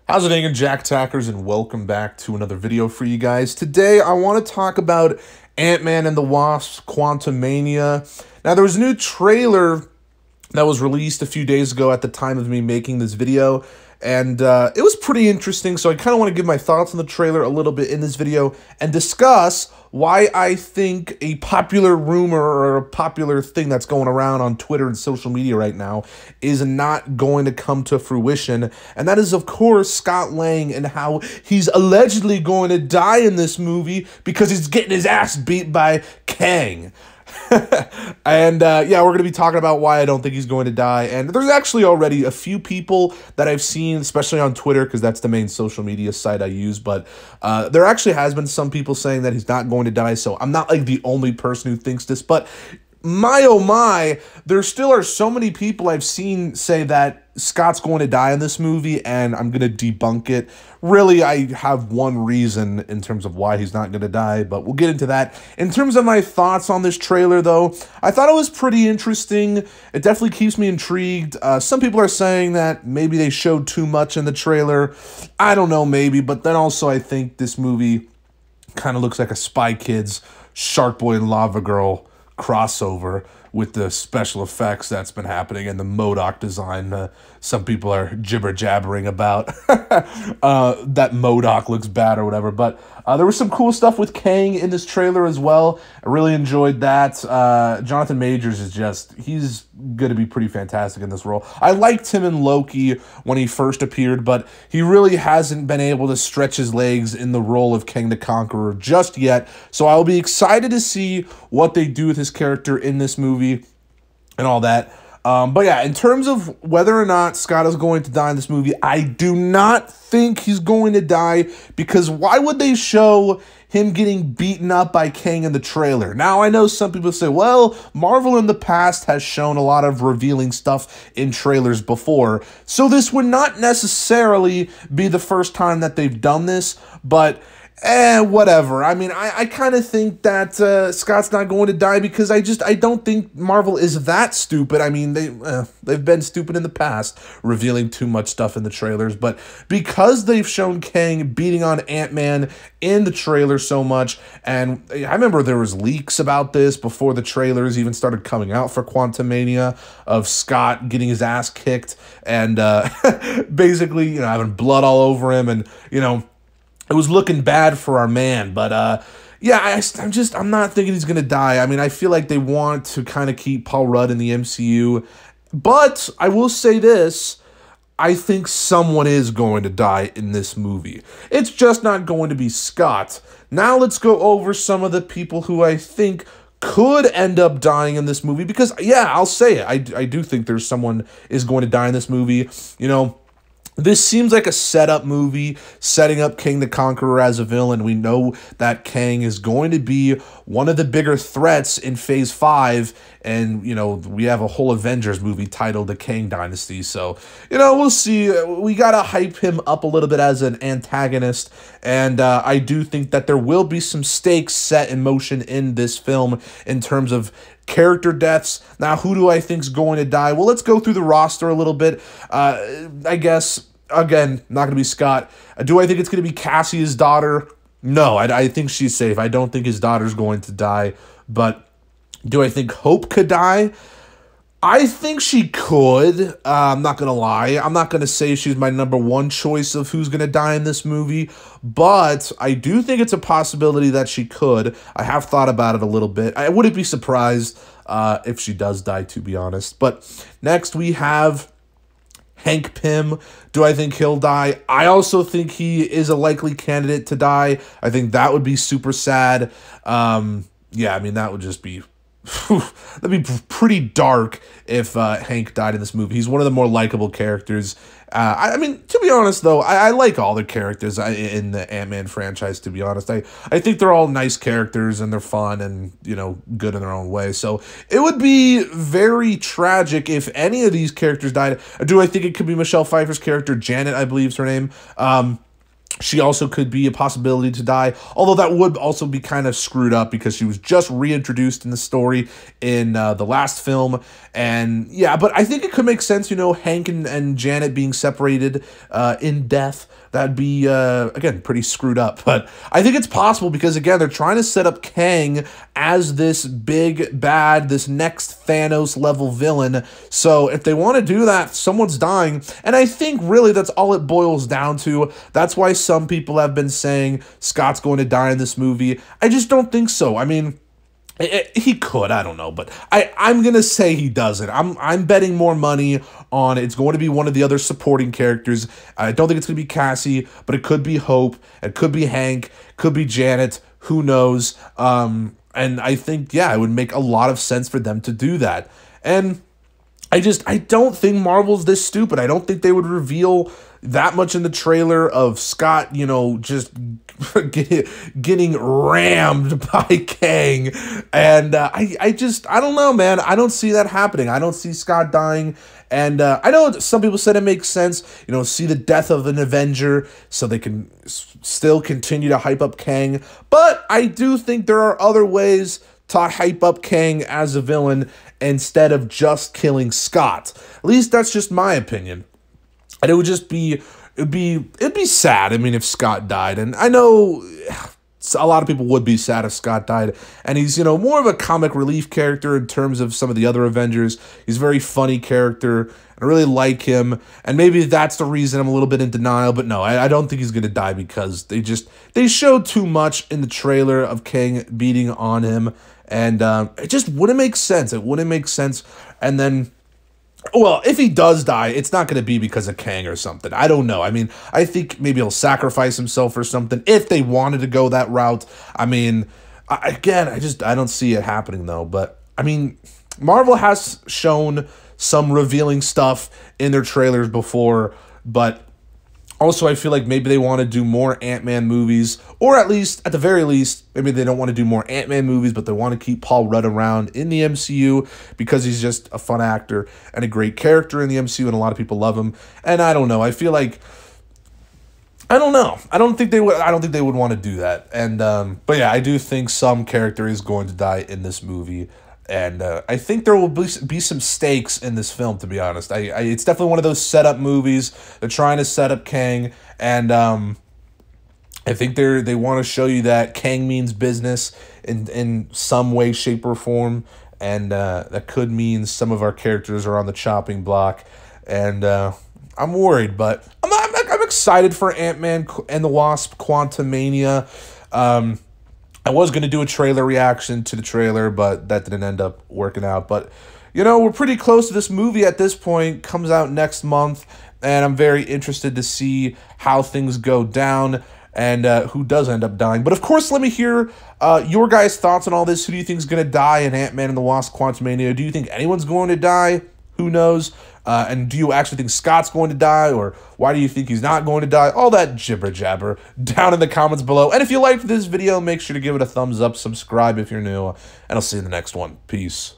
How's it going, Jack Tackers, and welcome back to another video for you guys. Today, I want to talk about Ant-Man and the Wasp: Quantumania. Now, there was a new trailer that was released a few days ago at the time of me making this video, and it was pretty interesting, so I kind of want to give my thoughts on the trailer a little bit in this video and discuss why I think a popular rumor or a popular thing that's going around on Twitter and social media right now is not going to come to fruition. And that is, of course, Scott Lang and how he's allegedly going to die in this movie because he's getting his ass beat by Kang. And yeah, we're going to be talking about why I don't think he's going to die. And there's actually already a few people that I've seen, especially on Twitter, because that's the main social media site I use. But there actually has been some people saying that he's not going to die. So I'm not like the only person who thinks this. But my oh my, there still are so many people I've seen say that Scott's going to die in this movie, and I'm going to debunk it. Really, I have one reason in terms of why he's not going to die, but we'll get into that. In terms of my thoughts on this trailer, though, I thought it was pretty interesting. It definitely keeps me intrigued. Some people are saying that maybe they showed too much in the trailer. I don't know, maybe, but then also I think this movie kind of looks like a Spy Kids, Shark Boy and Lava Girl crossover with the special effects that's been happening and the MODOK design. Some people are jibber-jabbering about that MODOK looks bad or whatever. But there was some cool stuff with Kang in this trailer as well. I really enjoyed that. Jonathan Majors is he's going to be pretty fantastic in this role. I liked him in Loki when he first appeared, but he really hasn't been able to stretch his legs in the role of Kang the Conqueror just yet. So I'll be excited to see what they do with his character in this movie and all that. But yeah, in terms of whether or not Scott is going to die in this movie, I do not think he's going to die, because why would they show him getting beaten up by Kang in the trailer? Now, I know some people say, well, Marvel in the past has shown a lot of revealing stuff in trailers before, so this would not necessarily be the first time that they've done this, but whatever. I mean, I kind of think that Scott's not going to die because I don't think Marvel is that stupid. I mean, they've been stupid in the past, revealing too much stuff in the trailers, but because they've shown Kang beating on Ant-Man in the trailer so much, and I remember there was leaks about this before the trailers even started coming out for Quantumania, of Scott getting his ass kicked and basically, you know, having blood all over him, and, you know, it was looking bad for our man. But yeah, I'm not thinking he's gonna die. I mean, I feel like they want to kind of keep Paul Rudd in the MCU, but I will say this: I think someone is going to die in this movie. It's just not going to be Scott. Now let's go over some of the people who I think could end up dying in this movie, because yeah, I'll say it. I do think there's someone is going to die in this movie. You know, this seems like a setup movie, setting up Kang the Conqueror as a villain. We know that Kang is going to be one of the bigger threats in Phase 5, and, you know, we have a whole Avengers movie titled The Kang Dynasty, so, you know, we'll see. We gotta hype him up a little bit as an antagonist, and I do think that there will be some stakes set in motion in this film in terms of character deaths. Now, who do I think's going to die? Well, let's go through the roster a little bit. I guess, again, not going to be Scott. Do I think it's going to be Cassie's daughter? No, I think she's safe. I don't think his daughter's going to die. But do I think Hope could die? I think she could. I'm not going to lie. I'm not going to say she's my #1 choice of who's going to die in this movie, but I do think it's a possibility that she could. I have thought about it a little bit. I wouldn't be surprised if she does die, to be honest. But next we have Hank Pym. Do I think he'll die? I also think he is a likely candidate to die. I think that would be super sad. Yeah, I mean, that would just be... that'd be pretty dark if Hank died in this movie. He's one of the more likable characters. I mean, to be honest, though, I like all the characters in the Ant-Man franchise, to be honest. I think they're all nice characters, and they're fun and, you know, good in their own way. So it would be very tragic if any of these characters died. Do I think it could be Michelle Pfeiffer's character, Janet, I believe is her name? She also could be a possibility to die, although that would also be kind of screwed up because she was just reintroduced in the story in the last film. And yeah, but I think it could make sense, you know, Hank and Janet being separated in death. That'd be, again, pretty screwed up. But I think it's possible because, again, they're trying to set up Kang as this big bad, this next Thanos-level villain. So if they want to do that, someone's dying. And I think, really, that's all it boils down to. That's why some people have been saying Scott's going to die in this movie. I just don't think so. I mean, he could, I don't know, but I'm gonna say he doesn't. I'm betting more money on it's going to be one of the other supporting characters. I don't think it's gonna be Cassie, but it could be Hope, it could be Hank, could be Janet, who knows? And I think, yeah, it would make a lot of sense for them to do that. And I don't think Marvel's this stupid. I don't think they would reveal that much in the trailer of Scott, you know, just getting rammed by Kang. And I don't know, man. I don't see that happening. I don't see Scott dying. And I know some people said it makes sense, you know, see the death of an Avenger so they can still continue to hype up Kang. But I do think there are other ways to hype up Kang as a villain instead of just killing Scott. At least that's just my opinion. And it would just be, it'd be sad, I mean, if Scott died. And I know a lot of people would be sad if Scott died. And he's, you know, more of a comic relief character in terms of some of the other Avengers. He's a very funny character. I really like him. And maybe that's the reason I'm a little bit in denial. But no, I don't think he's going to die because they showed too much in the trailer of Kang beating on him. And it just wouldn't make sense. It wouldn't make sense. And then, well, if he does die, it's not going to be because of Kang or something. I don't know. I mean, I think maybe he'll sacrifice himself or something if they wanted to go that route. I mean, again, I don't see it happening, though. But, I mean, Marvel has shown some revealing stuff in their trailers before, but also, I feel like maybe they want to do more Ant-Man movies, or at least, at the very least, maybe they don't want to do more Ant-Man movies, but they want to keep Paul Rudd around in the MCU because he's just a fun actor and a great character in the MCU, and a lot of people love him. And I don't know. I feel like, I don't know. I don't think they would want to do that. And but yeah, I do think some character is going to die in this movie. And I think there will be some stakes in this film, to be honest. It's definitely one of those setup movies. They're trying to set up Kang, and I think they want to show you that Kang means business in some way, shape, or form, and that could mean some of our characters are on the chopping block. And I'm worried, but I'm excited for Ant-Man and the Wasp: Quantumania. I was going to do a trailer reaction to the trailer, but that didn't end up working out. But, you know, we're pretty close to this movie at this point. Comes out next month, and I'm very interested to see how things go down and who does end up dying. But, of course, let me hear your guys' thoughts on all this. Who do you think is going to die in Ant-Man and the Wasp: Quantumania? Do you think anyone's going to die? Who knows? And do you actually think Scott's going to die, or why do you think he's not going to die? All that jibber-jabber down in the comments below. And if you liked this video, make sure to give it a thumbs up, subscribe if you're new, and I'll see you in the next one. Peace.